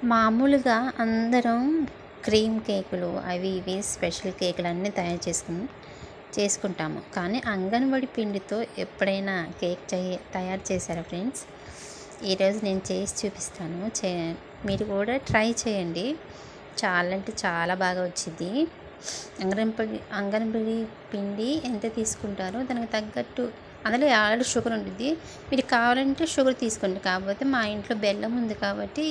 మామూలుగా అందరం క్రీమ్ కేకులు అవి ఇవి స్పెషల్ కేకులు అన్నీ చేసుకుంటాము. కానీ అంగన్వాడి పిండితో ఎప్పుడైనా కేక్ తయారు చేశారా ఫ్రెండ్స్? ఈరోజు నేను చేసి చూపిస్తాను. మీరు కూడా ట్రై చేయండి. చాలా అంటే చాలా బాగా వచ్చింది. అంగన్వాడి పిండి ఎంత తీసుకుంటారో దానికి తగ్గట్టు అందులో ఆల్రెడీ షుగర్ ఉంటుంది. మీరు కావాలంటే షుగర్ తీసుకోండి. కాకపోతే మా ఇంట్లో బెల్లం ఉంది కాబట్టి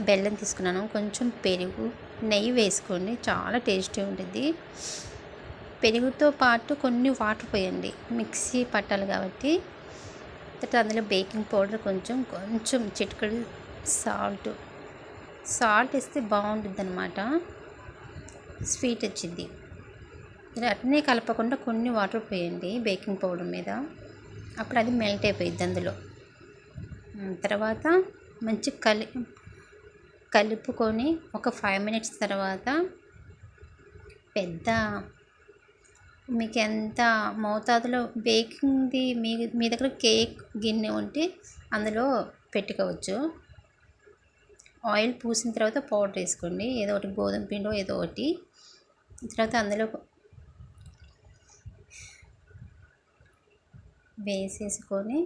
బెల్లం తీసుకున్నాను. కొంచెం పెరుగు, నెయ్యి వేసుకోండి. చాలా టేస్టీ ఉంటుంది. పెరుగుతో పాటు కొన్ని వాటర్ పోయండి. మిక్సీ పట్టాలి కాబట్టి. తర్వాత అందులో బేకింగ్ పౌడర్ కొంచెం చిటికెడు సాల్ట్ వేస్తే బాగుంటుంది అన్నమాట. స్వీట్ వచ్చింది. అట్నే కలపకుండా కొన్ని వాటర్ పోయండి బేకింగ్ పౌడర్ మీద. అప్పుడు అది మెల్ట్ అయిపోయింది అందులో. తర్వాత మంచి కలుపుకొని ఒక 5 మినిట్స్ తర్వాత మీకు ఎంత మోతాదులో బేకింగ్ది మీ దగ్గర కేక్ గిన్నె ఉంటే అందులో పెట్టుకోవచ్చు. ఆయిల్ పూసిన తర్వాత పౌడర్ వేసుకోండి. ఏదో ఒకటి గోధుమ పిండో ఏదో ఒకటి. తర్వాత అందులో వేసేసుకొని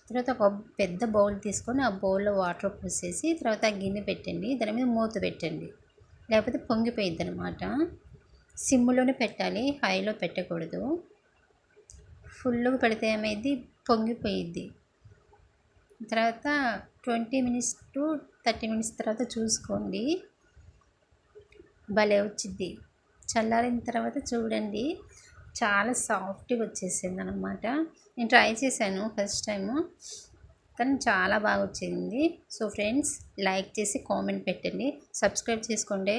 తర్వాత ఒక పెద్ద బౌల్ తీసుకొని ఆ బౌల్లో వాటర్ పోసేసి తర్వాత ఆ గిన్నె పెట్టండి. దాని మీద మూత పెట్టండి. లేకపోతే పొంగిపోయిద్ది అనమాట. సిమ్లోనే పెట్టాలి, హైలో పెట్టకూడదు. ఫుల్గా పెడితే ఏమైంది, పొంగిపోయిద్ది. తర్వాత 20 మినిట్స్ టు 30 మినిట్స్ తర్వాత చూసుకోండి. భలే వచ్చింది. చల్లారిన తర్వాత చూడండి, చాలా సాఫ్ట్గా వచ్చేసింది అనమాట. నేను ట్రై చేశాను ఫస్ట్ టైము, కానీ చాలా బాగా వచ్చింది. సో ఫ్రెండ్స్, లైక్ చేసి కామెంట్ పెట్టండి, సబ్స్క్రైబ్ చేసుకోండి.